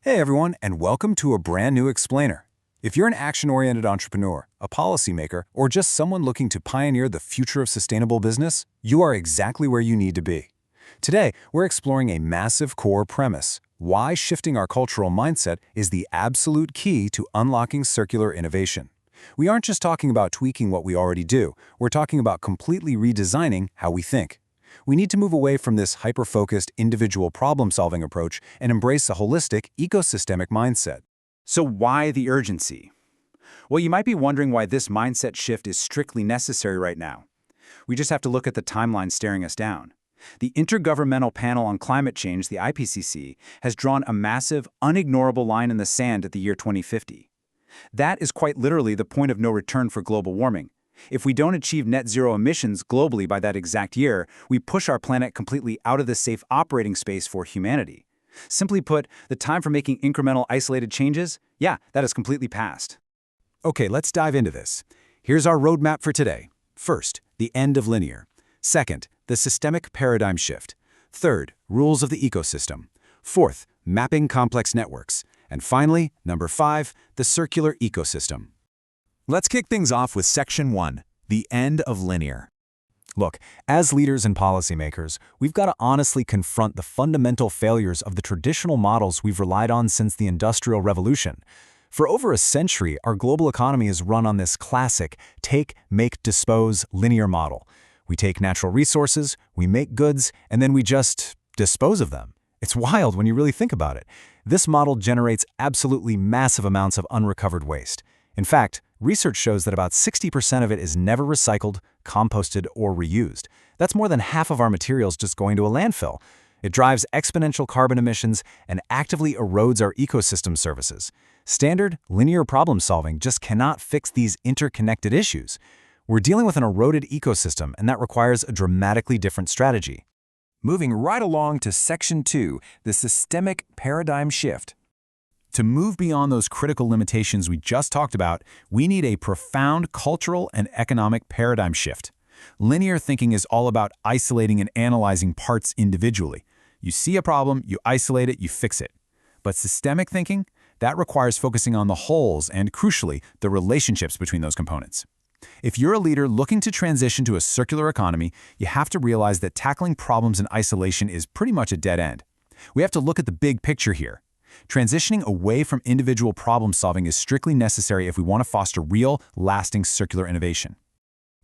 Hey everyone, and welcome to a brand new explainer. If you're an action-oriented entrepreneur, a policymaker, or just someone looking to pioneer the future of sustainable business, you are exactly where you need to be. Today, we're exploring a massive core premise: why shifting our cultural mindset is the absolute key to unlocking circular innovation. We aren't just talking about tweaking what we already do, we're talking about completely redesigning how we think. We need to move away from this hyper-focused individual problem-solving approach and embrace a holistic, ecosystemic mindset. So why the urgency? Well, you might be wondering why this mindset shift is strictly necessary right now. We just have to look at the timeline staring us down. The Intergovernmental Panel on Climate Change, the IPCC, has drawn a massive, unignorable line in the sand at the year 2050. That is quite literally the point of no return for global warming. If we don't achieve net zero emissions globally by that exact year, we push our planet completely out of the safe operating space for humanity. Simply put, the time for making incremental isolated changes, that is completely past. Okay, let's dive into this. Here's our roadmap for today. First, the end of linear. Second, the systemic paradigm shift. Third, rules of the ecosystem. Fourth, mapping complex networks. And finally, number 5, the circular ecosystem. Let's kick things off with Section 1, the end of linear. Look, as leaders and policymakers, we've got to honestly confront the fundamental failures of the traditional models we've relied on since the Industrial Revolution. For over a century, our global economy is run on this classic take, make, dispose linear model. We take natural resources, we make goods, and then we just dispose of them. It's wild when you really think about it. This model generates absolutely massive amounts of unrecovered waste. In fact, research shows that about 60% of it is never recycled, composted, or reused. That's more than half of our materials just going to a landfill. It drives exponential carbon emissions and actively erodes our ecosystem services. Standard, linear problem solving just cannot fix these interconnected issues. We're dealing with an eroded ecosystem, and that requires a dramatically different strategy. Moving right along to Section 2, the systemic paradigm shift. To move beyond those critical limitations we just talked about, we need a profound cultural and economic paradigm shift. Linear thinking is all about isolating and analyzing parts individually. You see a problem, you isolate it, you fix it. But systemic thinking, that requires focusing on the wholes and, crucially, the relationships between those components. If you're a leader looking to transition to a circular economy, you have to realize that tackling problems in isolation is pretty much a dead end. We have to look at the big picture here. Transitioning away from individual problem solving is strictly necessary if we want to foster real, lasting circular innovation.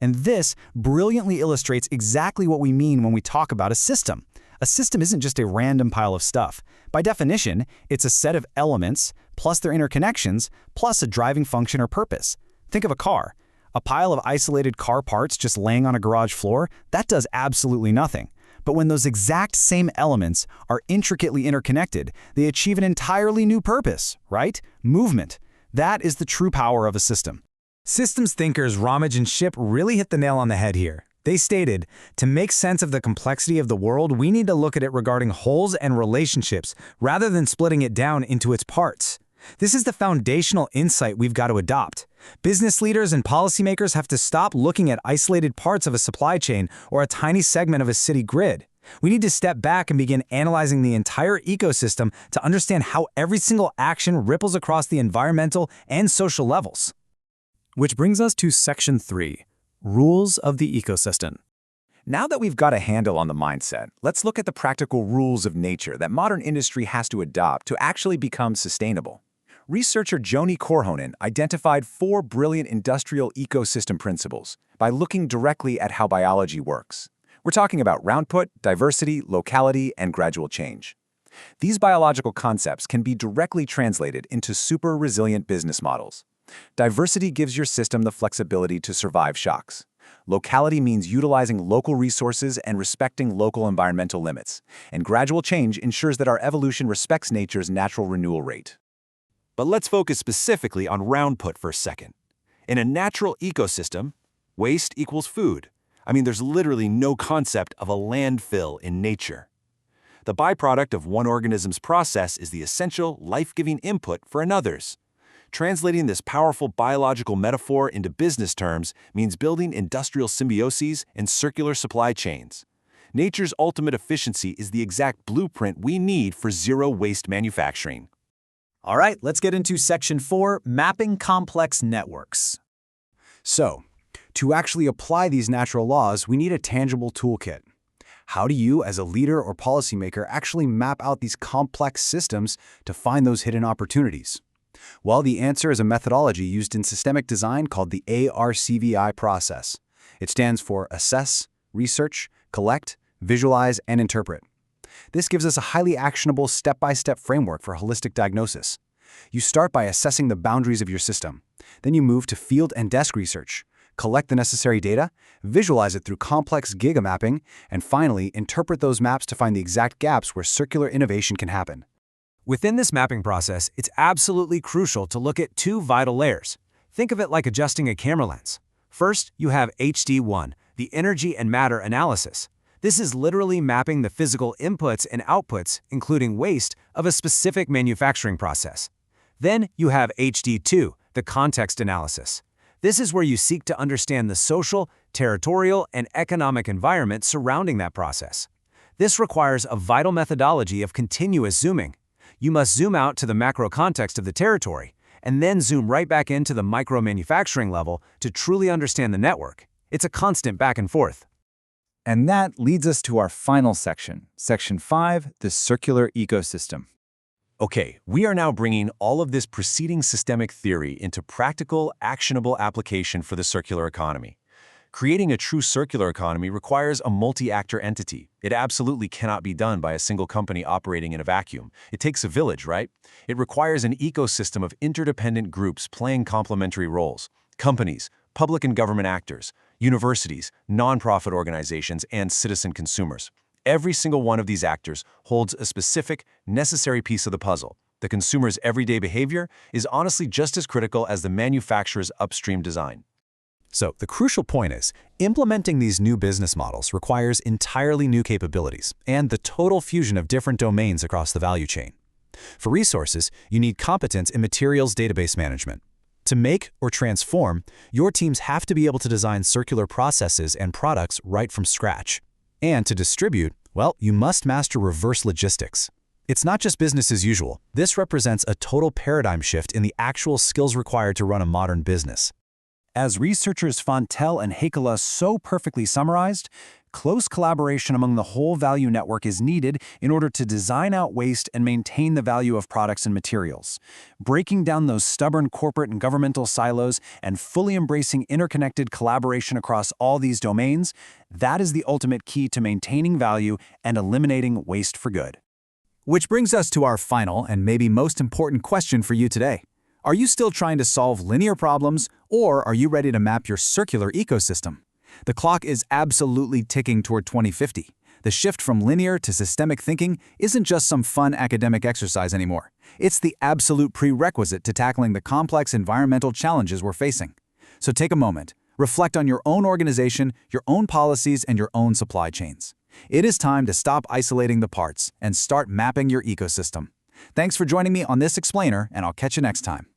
And this brilliantly illustrates exactly what we mean when we talk about a system. A system isn't just a random pile of stuff. By definition, it's a set of elements, plus their interconnections, plus a driving function or purpose. Think of a car. A pile of isolated car parts just laying on a garage floor, that does absolutely nothing. But when those exact same elements are intricately interconnected, they achieve an entirely new purpose, right? Movement. That is the true power of a system. Systems thinkers Ramage and Shipp really hit the nail on the head here. They stated, to make sense of the complexity of the world, we need to look at it regarding wholes and relationships, rather than splitting it down into its parts. This is the foundational insight we've got to adopt. Business leaders and policymakers have to stop looking at isolated parts of a supply chain or a tiny segment of a city grid. We need to step back and begin analyzing the entire ecosystem to understand how every single action ripples across the environmental and social levels. Which brings us to Section 3, Rules of the Ecosystem. Now that we've got a handle on the mindset, let's look at the practical rules of nature that modern industry has to adopt to actually become sustainable. Researcher Joni Korhonen identified 4 brilliant industrial ecosystem principles by looking directly at how biology works. We're talking about roundput, diversity, locality, and gradual change. These biological concepts can be directly translated into super resilient business models. Diversity gives your system the flexibility to survive shocks. Locality means utilizing local resources and respecting local environmental limits. And gradual change ensures that our evolution respects nature's natural renewal rate. But let's focus specifically on roundput for a second. In a natural ecosystem, waste equals food. There's literally no concept of a landfill in nature. The byproduct of one organism's process is the essential, life-giving input for another's. Translating this powerful biological metaphor into business terms means building industrial symbioses and circular supply chains. Nature's ultimate efficiency is the exact blueprint we need for zero-waste manufacturing. All right, let's get into Section 4, Mapping Complex Networks. So, to actually apply these natural laws, we need a tangible toolkit. How do you, as a leader or policymaker, actually map out these complex systems to find those hidden opportunities? Well, the answer is a methodology used in systemic design called the ARCVI process. It stands for Assess, Research, Collect, Visualize, and Interpret. This gives us a highly actionable step-by-step framework for holistic diagnosis. You start by assessing the boundaries of your system. Then you move to field and desk research, collect the necessary data, visualize it through complex gigamapping, and finally, interpret those maps to find the exact gaps where circular innovation can happen. Within this mapping process, it's absolutely crucial to look at two vital layers. Think of it like adjusting a camera lens. First, you have HD1, the energy and matter analysis. This is literally mapping the physical inputs and outputs, including waste, of a specific manufacturing process. Then you have HD2, the context analysis. This is where you seek to understand the social, territorial, and economic environment surrounding that process. This requires a vital methodology of continuous zooming. You must zoom out to the macro context of the territory, and then zoom right back into the micro-manufacturing level to truly understand the network. It's a constant back and forth. And that leads us to our final section, Section 5, the circular ecosystem. Okay, we are now bringing all of this preceding systemic theory into practical, actionable application for the circular economy. Creating a true circular economy requires a multi-actor entity. It absolutely cannot be done by a single company operating in a vacuum. It takes a village, right? It requires an ecosystem of interdependent groups playing complementary roles. Companies, public and government actors, universities, nonprofit organizations, and citizen consumers. Every single one of these actors holds a specific, necessary piece of the puzzle. The consumer's everyday behavior is honestly just as critical as the manufacturer's upstream design. So the crucial point is, implementing these new business models requires entirely new capabilities and the total fusion of different domains across the value chain. For resources, you need competence in materials database management. To make or transform, your teams have to be able to design circular processes and products right from scratch. And to distribute, well, you must master reverse logistics. It's not just business as usual. This represents a total paradigm shift in the actual skills required to run a modern business. As researchers Fontel and Hakela so perfectly summarized, close collaboration among the whole value network is needed in order to design out waste and maintain the value of products and materials. Breaking down those stubborn corporate and governmental silos and fully embracing interconnected collaboration across all these domains, that is the ultimate key to maintaining value and eliminating waste for good. Which brings us to our final and maybe most important question for you today. Are you still trying to solve linear problems, or are you ready to map your circular ecosystem? The clock is absolutely ticking toward 2050. The shift from linear to systemic thinking isn't just some fun academic exercise anymore. It's the absolute prerequisite to tackling the complex environmental challenges we're facing. So take a moment, reflect on your own organization, your own policies, and your own supply chains. It is time to stop isolating the parts and start mapping your ecosystem. Thanks for joining me on this explainer, and I'll catch you next time.